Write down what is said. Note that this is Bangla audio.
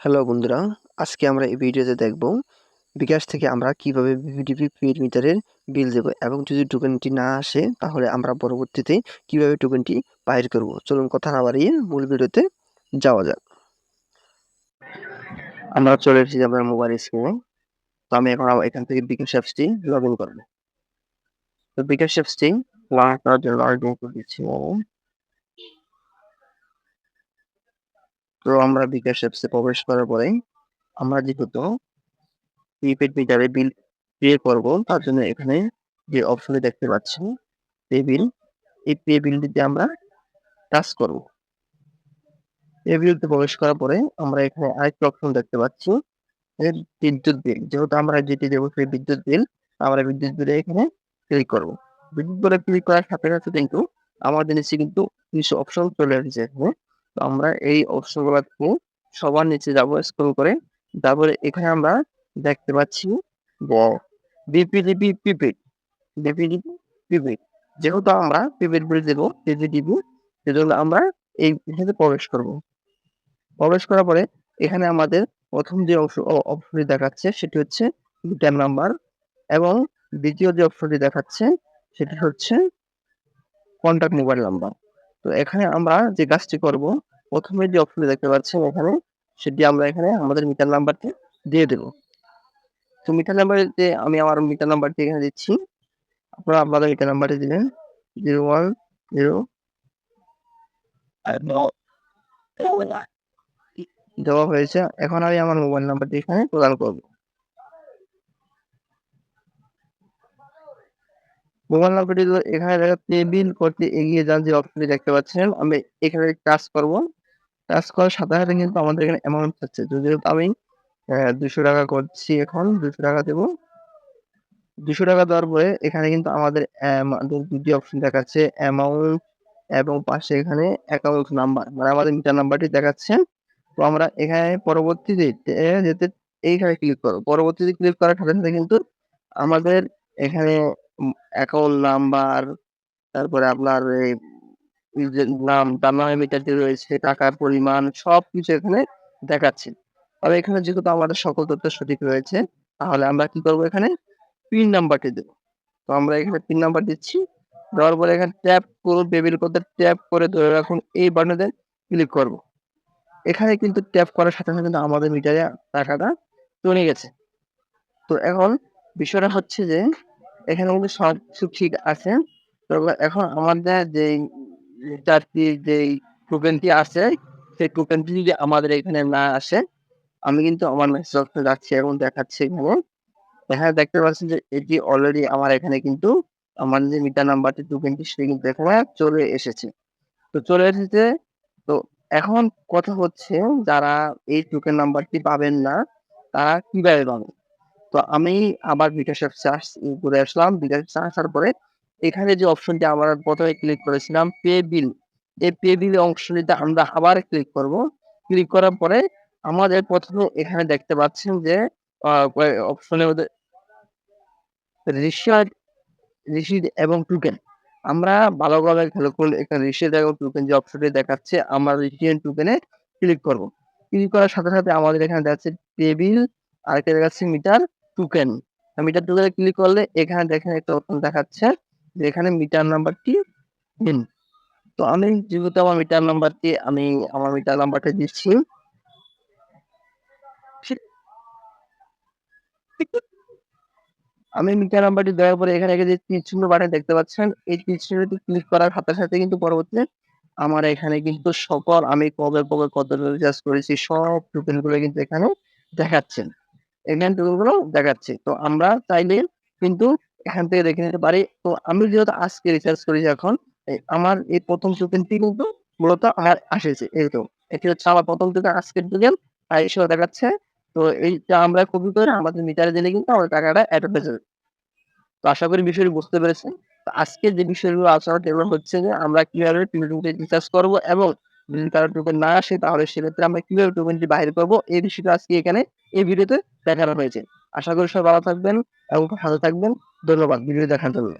হ্যালো বন্ধুরা, আজকে আমরা এই ভিডিওতে দেখব বিকাশ থেকে আমরা কিভাবে ভিভিডিপি পেড মিটারের বিল দেব এবং যদি টোকেনটি না আসে তাহলে আমরা পরবর্তীতে কিভাবে টোকেনটি বাইর করব। চলুন কথা না বাড়িয়ে মূল ভিডিওতে যাওয়া যাক। আমরা চলে এসেছি আপনার মোবাইল স্ক্রিনে। তো আমি এখন এখান থেকে বিকাশ অ্যাপসটি লগ ইন করবো। তো বিকাশ অ্যাপসটি লগ ইন করার জন্য লগ ইন করে দিচ্ছি। তো আমরা বিকাশ অ্যাপসে প্রবেশ করার পরে আমরা যেহেতু প্রিপেড মিটারে বিল পে করব তার জন্য এখানে যে অপশনটি দেখতে পাচ্ছেন পে বিল, এই পে বিলটিতে আমরা টাচ করব। পে বিলতে প্রবেশ করার পরে আমরা এখানে আরেকটা অপশন দেখতে পাচ্ছি বিদ্যুৎ বিল। যেহেতু আমরা যেটি দেবো সেই বিদ্যুৎ বিল, আমরা বিদ্যুৎ বিলে এখানে ক্লিক করব। বিদ্যুৎ বিলে ক্লিক করার সাথে সাথে কিন্তু আমাদের নিচে কিন্তু কিছু অপশন চলে এসেছে এখানে। তো আমরা এই অপশনগুলো সবার নিচে যাব স্ক্রল করে। তারপরে এখানে আমরা দেখতে পাচ্ছি বিপিডিবি প্রিপেড, বিপিডিবি প্রিপেড। যেহেতু আমরা প্রিপেড বিল দেবো বিপিডিবি, সেজন্য আমরা এই এখানে প্রবেশ করব। প্রবেশ করার পরে এখানে আমাদের প্রথম যে অপশনটি দেখাচ্ছে সেটি হচ্ছে মিটার নাম্বার এবং দ্বিতীয় যে অপশনটি দেখাচ্ছে সেটি হচ্ছে কন্টাক্ট মোবাইল নাম্বার। তো এখানে আমরা যে কাজটি করব, প্রথমে যে অপশনটি দেখতে পাচ্ছেন এখানে, সেটি আমরা এখানে আমাদের মিটার নাম্বারটি দিয়ে দেব। তো মিটার নাম্বারটিতে আমি আমার মিটার নাম্বারটি এখানে দিচ্ছি। আপনারা আপনাদের মিটার নাম্বারটি দিলেন 010 দেওয়া হয়েছে। এখন আমি আমার মোবাইল নাম্বারটি এখানে প্রদান করব। মোবাইল নাম্বারটি এখানে পে বিল করতে এগিয়ে যান যে অপশনটি দেখতে পাচ্ছেন, আমি এখানে টাচ করব। টাচ করার সাথে সাথে কিন্তু আমাদের এখানে অ্যামাউন্ট চাচ্ছে। যদিও আমি ৳200 করছি, এখন ৳200 দেব। ৳200 দেওয়ার পরে এখানে কিন্তু আমাদের দুটি অপশন দেখাচ্ছে, অ্যামাউন্ট এবং পাশে এখানে অ্যাকাউন্ট নাম্বার, মানে আমাদের মিটার নাম্বারটি দেখাচ্ছে। তো আমরা এখানে পরবর্তীতে যেতে এইখানে ক্লিক করব। পরবর্তীতে ক্লিক করার সাথে সাথে কিন্তু আমাদের এখানে অ্যাকাউন্ট নাম্বার, তারপরে আপনার এই যে নাম, তার নামে মিটারটি রয়েছে, টাকার পরিমাণ সবকিছু এখানে দেখাচ্ছে। তবে এখানে যেহেতু আমাদের সকল তথ্য সঠিক রয়েছে, তাহলে আমরা কি করব, এখানে পিন নাম্বারটি দেব। তো আমরা এখানে পিন নাম্বার দিচ্ছি। দেওয়ার পরে এখানে ট্যাপ করুন, টেবিল করতে ট্যাপ করে ধরে রাখুন, এই বাটনেতে ক্লিক করব। এখানে কিন্তু ট্যাপ করার সাথে সাথে কিন্তু আমাদের মিটারে টাকাটা চলে গেছে। তো এখন বিষয়টা হচ্ছে যে এখানে কিন্তু সবকিছু ঠিক আছে। তবে এখন আমাদের যেই মিটারটির যেই টোকেনটি আছে, সেই টোকেনটি যদি আমাদের এখানে না আসে, আমি কিন্তু আমার মেসেজ অপশনে যাচ্ছি, এখন দেখাচ্ছে এখানে। এখানে দেখতে পাচ্ছেন যে এটি অলরেডি আমার এখানে কিন্তু আমার যে মিটার নাম্বারটি টোকেনটি সেটি কিন্তু এখানে চলে এসেছে। তো চলে এসেছে। তো এখন কথা হচ্ছে যারা এই টোকেন নাম্বারটি পাবেন না, তারা কিভাবে পাবেন? তো আমি আবার বিকাশ অ্যাপসে ঘুরে আসলাম। বিকাশ অ্যাপসে আসার পরে এখানে যে অপশনটি আমরা ১ম এ ক্লিক করেছিলাম পে বিল। এই পে বিল অপশনটিতে আমরা আবার ক্লিক করব। ক্লিক করার পরে আমাদের ১ম এ এখানে দেখতে পাচ্ছেন যে অপশনের মধ্যে রিসিট রিসিট এবং টোকেন। আমরা ভালোভাবে খেয়াল করলে এখানে রিসিট এবং টোকেন যে অপশনটি দেখাচ্ছে, আমরা রিসিট এন্ড টোকেনে ক্লিক করব। ক্লিক করার সাথে সাথে আমাদের এখানে দেখাচ্ছে টেবিল, আরেকটা দেখাচ্ছে মিটার টোকেন। মিটার টোকেনে ক্লিক করলে এখানে দেখেন একটা অপশন দেখাচ্ছে যে এখানে মিটার নাম্বারটি দিন। তো আমি যেহেতু আমার মিটার নাম্বারটা দিচ্ছি। আমি মিটার নাম্বারটি দেওয়ার পরে এখানে যে তীর চিহ্ন বাটন দেখতে পাচ্ছেন, এই তীর চিহ্নটি ক্লিক করার সাথে সাথে কিন্তু পরবর্তীতে আমার এখানে কিন্তু সকল আমি কবে কত রিচার্জ করেছি সব টোকেন গুলো কিন্তু এখানে দেখাচ্ছে। এখানে টোকেন গুলো দেখাচ্ছে। তো আমরা চাইলে কিন্তু এখান থেকে দেখে নিতে পারি। তো আমি যেহেতু আজকে রিচার্জ করেছি, এখন আমার এই ১ম টোকেনটি কিন্তু মূলত আমার এসেছে। এই তো এটি হচ্ছে আমার ১ম টোকেন, আজকের টোকেন আর হিসেবে দেখাচ্ছে। তো এইটা আমরা কপি করে আমাদের মিটারে দিলে কিন্তু আমাদের টাকাটা এড হয়ে যাবে। তো আশা করি বিষয়টি বুঝতে পেরেছেন। তো আজকে যে বিষয়গুলো আলোচনা এগুলো হচ্ছে যে আমরা কিভাবে টোকেনটি রিচার্জ করব এবং যদি কারো টোকেন না আসে তাহলে সেক্ষেত্রে আমরা কিভাবে টোকেনটি বাহির করব, এই বিষয়টা আজকে এখানে এই ভিডিওতে দেখানো হয়েছে। আশা করি সবাই ভালো থাকবেন এবং ভালো থাকবেন। ধন্যবাদ ভিডিও দেখার জন্য।